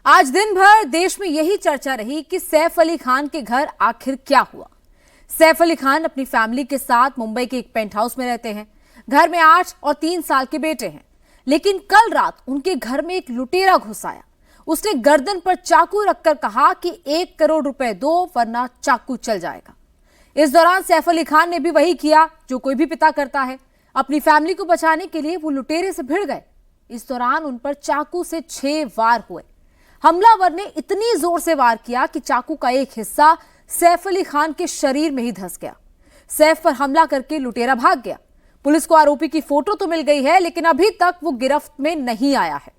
आज दिन भर देश में यही चर्चा रही कि सैफ अली खान के घर आखिर क्या हुआ। सैफ अली खान अपनी फैमिली के साथ मुंबई के एक पेंट हाउस में रहते हैं। घर में 8 और 3 साल के बेटे हैं। लेकिन कल रात उनके घर में एक लुटेरा घुस आया। उसने गर्दन पर चाकू रखकर कहा कि 1 करोड़ रुपए दो वरना चाकू चल जाएगा। इस दौरान सैफ अली खान ने भी वही किया जो कोई भी पिता करता है। अपनी फैमिली को बचाने के लिए वो लुटेरे से भिड़ गए। इस दौरान उन पर चाकू से 6 वार हुए। हमलावर ने इतनी जोर से वार किया कि चाकू का एक हिस्सा सैफ अली खान के शरीर में ही धंस गया। सैफ पर हमला करके लुटेरा भाग गया। पुलिस को आरोपी की फोटो तो मिल गई है, लेकिन अभी तक वो गिरफ्त में नहीं आया है।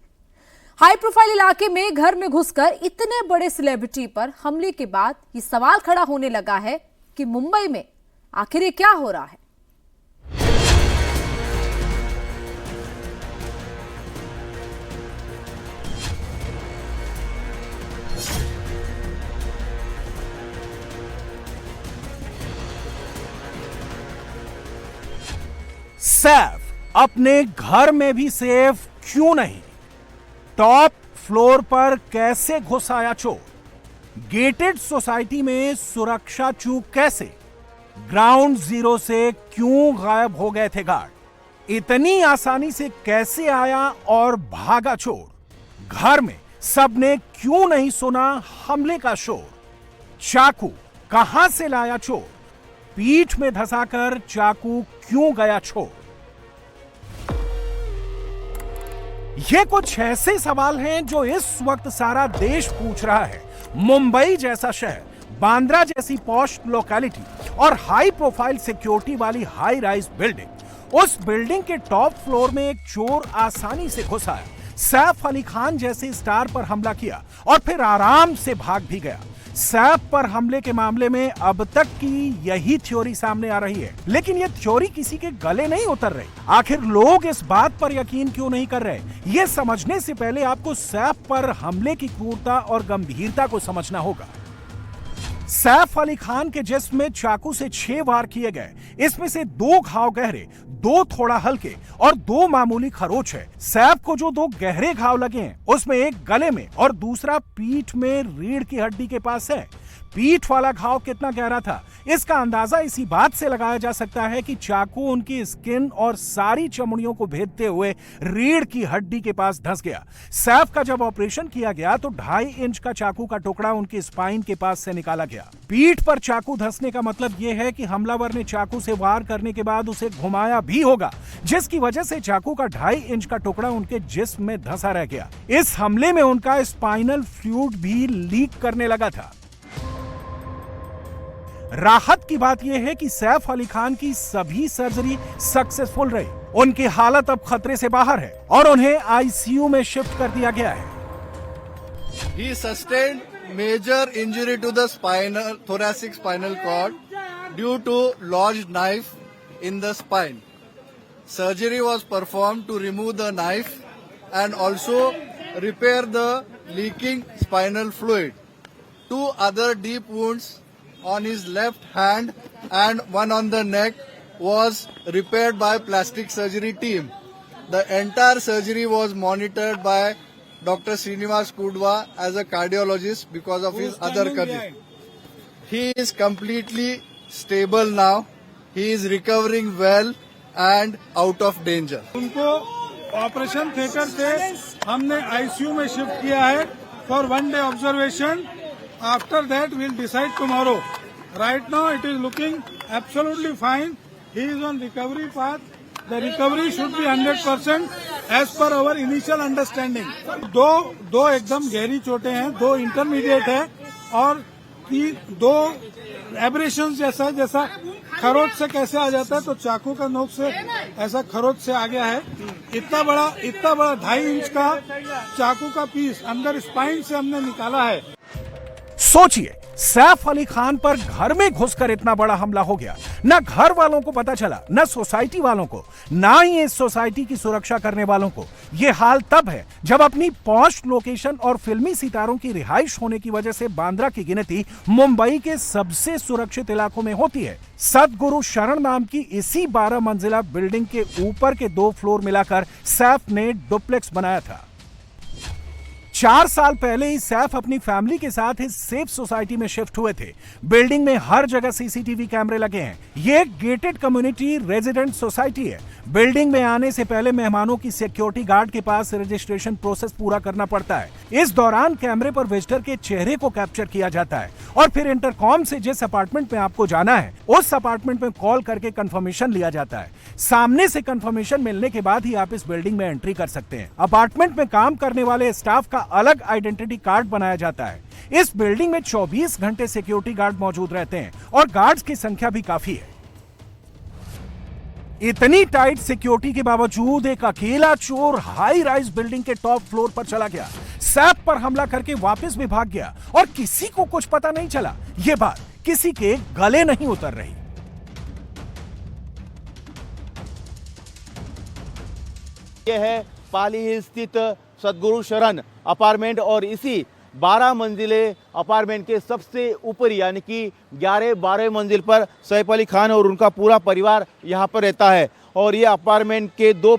हाई प्रोफाइल इलाके में घर में घुसकर इतने बड़े सेलिब्रिटी पर हमले के बाद ये सवाल खड़ा होने लगा है कि मुंबई में आखिर ये क्या हो रहा है। सैफ अपने घर में भी सेफ क्यों नहीं? टॉप फ्लोर पर कैसे घुस आया चोर? गेटेड सोसाइटी में सुरक्षा चूक कैसे? ग्राउंड जीरो से क्यों गायब हो गए थे गार्ड? इतनी आसानी से कैसे आया और भागा चोर? घर में सबने क्यों नहीं सुना हमले का शोर? चाकू कहां से लाया चोर? पीठ में धंसाकर चाकू क्यों गया छोड़? ये कुछ ऐसे सवाल हैं जो इस वक्त सारा देश पूछ रहा है। मुंबई जैसा शहर, बांद्रा जैसी पॉश लोकेलिटी और हाई प्रोफाइल सिक्योरिटी वाली हाई राइज बिल्डिंग, उस बिल्डिंग के टॉप फ्लोर में एक चोर आसानी से घुस आया, सैफ अली खान जैसे स्टार पर हमला किया और फिर आराम से भाग भी गया। सैफ पर हमले के मामले में अब तक की यही थ्योरी सामने आ रही है, लेकिन यह थ्योरी किसी के गले नहीं उतर रही। आखिर लोग इस बात पर यकीन क्यों नहीं कर रहे? यह समझने से पहले आपको सैफ पर हमले की क्रूरता और गंभीरता को समझना होगा। सैफ अली खान के जिस्म में चाकू से 6 वार किए गए। इसमें से 2 घाव गहरे, 2 थोड़ा हल्के और 2 मामूली खरोच है। सैफ को जो 2 गहरे घाव लगे हैं, उसमें एक गले में और दूसरा पीठ में रीढ़ की हड्डी के पास है। पीठ वाला घाव कितना गहरा था, इसका अंदाजा इसी बात से लगाया जा सकता है कि चाकू उनकी स्किन और सारी चमड़ियों को भेदते हुए रीढ़ की हड्डी के पास धंस गया। सैफ का जब ऑपरेशन किया गया तो 2.5 इंच का चाकू का टुकड़ा उनकी स्पाइन के पास से निकाला गया। पीठ पर चाकू धंसने का मतलब यह है कि हमलावर ने चाकू से वार करने के बाद उसे घुमाया भी होगा, जिसकी वजह से चाकू का 2.5 इंच का टुकड़ा उनके जिस्म में धंसा रह गया। इस हमले में उनका स्पाइनल फ्लूइड भी लीक करने लगा था। राहत की बात यह है कि सैफ अली खान की सभी सर्जरी सक्सेसफुल रही। उनकी हालत अब खतरे से बाहर है और उन्हें आईसीयू में शिफ्ट कर दिया गया है। He sustained major injury to the thoracic spinal cord due to lodged knife in the spine. Surgery was performed to remove the knife and also repair the leaking spinal fluid. 2 other deep wounds on his left hand and one on the neck was repaired by plastic surgery team. The entire surgery was monitored by Dr. Srinivas Kudwa as a cardiologist because of his other career. He is completely stable now. He is recovering well and out of danger. उनको operation theatre से हमने ICU में shift किया है for 1 day observation. After that, we'll decide tomorrow. Right now, it is looking absolutely fine. He is on recovery path. The recovery should be 100% as per our initial understanding. दो एकदम गहरी चोटें हैं, 2 intermediate है और 2 abrasion जैसा खरोच से कैसे आ जाता है, तो चाकू का नोक से ऐसा खरोच से आ गया है। इतना बड़ा 2.5 इंच का चाकू का पीस अंदर स्पाइन से हमने निकाला है। सोचिए, सैफ अली खान पर घर में घुसकर इतना बड़ा हमला हो गया। न घर वालों को पता चला, न सोसाइटी वालों को, ना ही इस सोसाइटी की सुरक्षा करने वालों को। यह हाल तब है जब अपनी पॉश लोकेशन और फिल्मी सितारों की रिहाइश होने की वजह से बांद्रा की गिनती मुंबई के सबसे सुरक्षित इलाकों में होती है। सतगुरु शरण नाम की इसी 12 मंजिला बिल्डिंग के ऊपर के 2 फ्लोर मिलाकर सैफ ने डुप्लेक्स बनाया था। 4 साल पहले ही सैफ अपनी फैमिली के साथ इस सेफ सोसाइटी में शिफ्ट हुए थे। बिल्डिंग में हर जगह सीसीटीवी कैमरे लगे हैं। ये एक गेटेड कम्युनिटी रेजिडेंट सोसाइटी है। बिल्डिंग में आने से पहले मेहमानों की सिक्योरिटी गार्ड के पास रजिस्ट्रेशन प्रोसेस पूरा करना पड़ता है। इस दौरान कैमरे पर विजिटर के चेहरे को कैप्चर किया जाता है और फिर इंटरकॉम से जिस अपार्टमेंट में आपको जाना है उस अपार्टमेंट में कॉल करके कंफर्मेशन लिया जाता है। सामने से कंफर्मेशन मिलने के बाद ही आप इस बिल्डिंग में एंट्री कर सकते हैं। अपार्टमेंट में काम करने वाले स्टाफ का अलग आइडेंटिटी कार्ड बनाया जाता है। इस बिल्डिंग में 24 घंटे सिक्योरिटी गार्ड मौजूद रहते हैं और गार्ड्स की संख्या भी काफी है। इतनी टाइट सिक्योरिटी के बावजूद एक अकेला चोर हाई राइज बिल्डिंग के टॉप फ्लोर पर चला गया, सैफ पर हमला करके वापस भी भाग गया और किसी को कुछ पता नहीं चला। यह बात किसी के गले नहीं उतर रही। यह है पाली स्थित सदगुरु शरण अपार्टमेंट और इसी 12 मंजिले अपार्टमेंट के सबसे ऊपर यानी कि 11-12 मंजिल पर सैफ अली खान और उनका पूरा परिवार यहाँ पर रहता है। और ये अपार्टमेंट के दो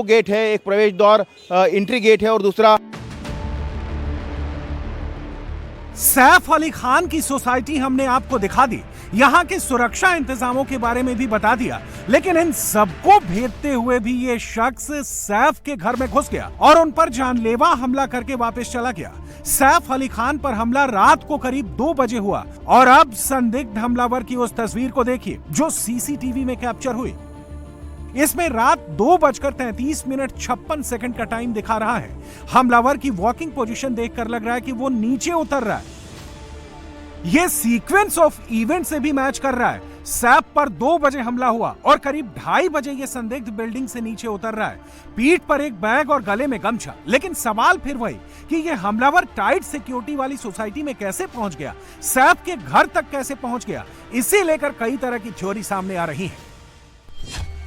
गेट है, एक प्रवेश द्वार एंट्री गेट है और दूसरा। सैफ अली खान की सोसाइटी हमने आपको दिखा दी, यहाँ के सुरक्षा इंतजामों के बारे में भी बता दिया, लेकिन इन सबको भेदते हुए भी ये शख्स सैफ के घर में घुस गया और उन पर जानलेवा हमला करके वापस चला गया। सैफ अली खान पर हमला रात को करीब 2 बजे हुआ और अब संदिग्ध हमलावर की उस तस्वीर को देखिए जो सीसीटीवी में कैप्चर हुई। इसमें रात 2:33:56 का टाइम दिखा रहा है। हमलावर की वॉकिंग पोजीशन देखकर लग रहा है कि वो नीचे उतर रहा है। यह सीक्वेंस ऑफ इवेंट से भी मैच कर रहा है। सैफ पर 2 बजे हमला हुआ और करीब 2:30 बजे यह संदिग्ध बिल्डिंग से नीचे उतर रहा है, पीठ पर एक बैग और गले में गमछा। लेकिन सवाल फिर वही कि यह हमलावर टाइट सिक्योरिटी वाली सोसाइटी में कैसे पहुंच गया, सैफ के घर तक कैसे पहुंच गया, इसे लेकर कई तरह की थ्योरी सामने आ रही है।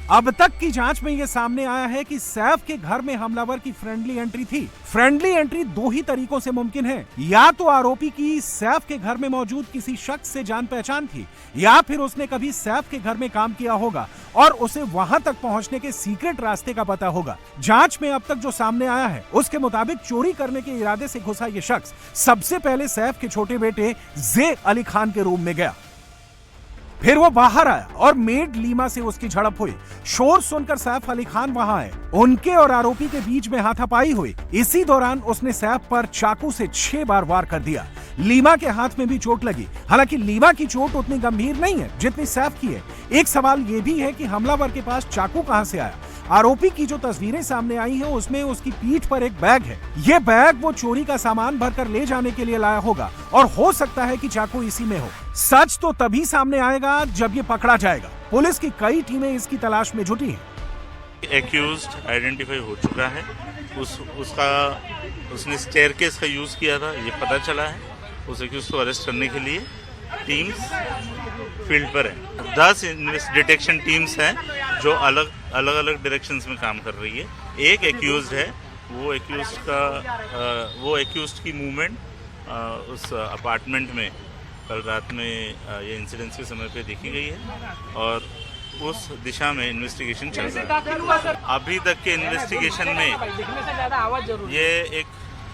अब तक की जांच में यह सामने आया है कि सैफ के घर में हमलावर की फ्रेंडली एंट्री थी। फ्रेंडली एंट्री 2 ही तरीकों से मुमकिन है, या तो आरोपी की सैफ के घर में मौजूद किसी शख्स से जान पहचान थी, या फिर उसने कभी सैफ के घर में काम किया होगा और उसे वहां तक पहुंचने के सीक्रेट रास्ते का पता होगा। जांच में अब तक जो सामने आया है उसके मुताबिक चोरी करने के इरादे से घुसा यह शख्स सबसे पहले सैफ के छोटे बेटे जे अली खान के रूम में गया, फिर वो बाहर आया और मेड लीमा से उसकी झड़प हुई। शोर सुनकर सैफ अली खान वहां आए, उनके और आरोपी के बीच में हाथापाई हुई। इसी दौरान उसने सैफ पर चाकू से 6 बार वार कर दिया। लीमा के हाथ में भी चोट लगी, हालांकि लीमा की चोट उतनी गंभीर नहीं है जितनी सैफ की है। एक सवाल यह भी है कि हमलावर के पास चाकू कहां से आया। आरोपी की जो तस्वीरें सामने आई हैं उसमें उसकी पीठ पर एक बैग है। यह बैग वो चोरी का सामान भरकर ले जाने के लिए लाया होगा और हो सकता है कि चाकू इसी में हो। सच तो तभी सामने आएगा जब ये पकड़ा जाएगा। पुलिस की कई टीमें इसकी तलाश में जुटी हैं। एक्यूज्ड आइडेंटिफाई हो चुका है, उसने स्टेयरकेस का यूज किया था, ये पता चला है। उस एक्यूज्ड को अरेस्ट करने के लिए टीम्स फील्ड पर है। 10 डिटेक्शन टीम्स हैं जो अलग अलग डायरेक्शंस में काम कर रही है। एक एक्यूज्ड है, वो एक्यूज्ड की मूवमेंट उस अपार्टमेंट में कल रात में ये इंसिडेंस के समय पे देखी गई है और उस दिशा में इन्वेस्टिगेशन चल रहा है। अभी तक के इन्वेस्टिगेशन में ये एक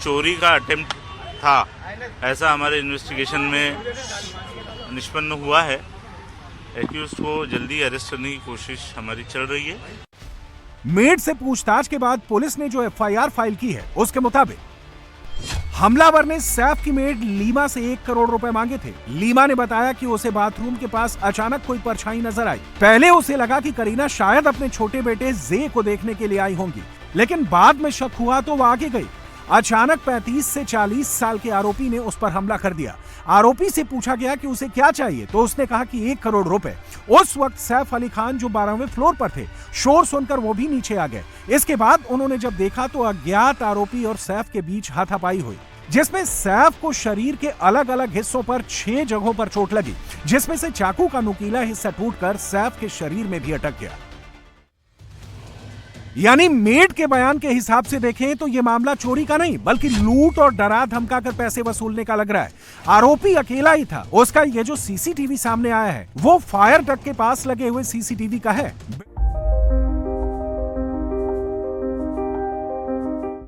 चोरी का अटेम्प्ट था, ऐसा हमारे इन्वेस्टिगेशन में निष्पन्न हुआ है। एक्यूज्ड को जल्दी अरेस्ट करने की कोशिश हमारी चल रही है। मेड से पूछताछ के बाद पुलिस ने जो एफआईआर फाइल की है उसके मुताबिक हमलावर ने सैफ की मेड लीमा से 1 करोड़ रुपए मांगे थे। लीमा ने बताया कि उसे बाथरूम के पास अचानक कोई परछाई नजर आई। पहले उसे लगा कि करीना शायद अपने छोटे बेटे जे को देखने के लिए आई होंगी, लेकिन बाद में शक हुआ तो वो आगे गई। अचानक 35 से 40 साल के आरोपी ने उस पर हमला कर दिया। आरोपी से पूछा गया कि उसे क्या चाहिए तो उसने कहा कि 1 करोड़ रुपए। उस वक्त सैफ अली खान जो 12वें फ्लोर पर थे, शोर सुनकर वो भी नीचे आ गए। इसके बाद उन्होंने जब देखा तो अज्ञात आरोपी और सैफ के बीच हाथापाई हुई, जिसमें सैफ को शरीर के अलग अलग हिस्सों पर 6 जगहों पर चोट लगी, जिसमें से चाकू का नुकीला हिस्सा टूटकर सैफ के शरीर में भी अटक गया। यानी मेड के बयान के हिसाब से देखें तो यह मामला चोरी का नहीं बल्कि लूट और डरा धमकाकर पैसे वसूलने का लग रहा है। आरोपी अकेला ही था। उसका ये जो सीसीटीवी सामने आया है वो फायर डक्ट के पास लगे हुए सीसीटीवी का है।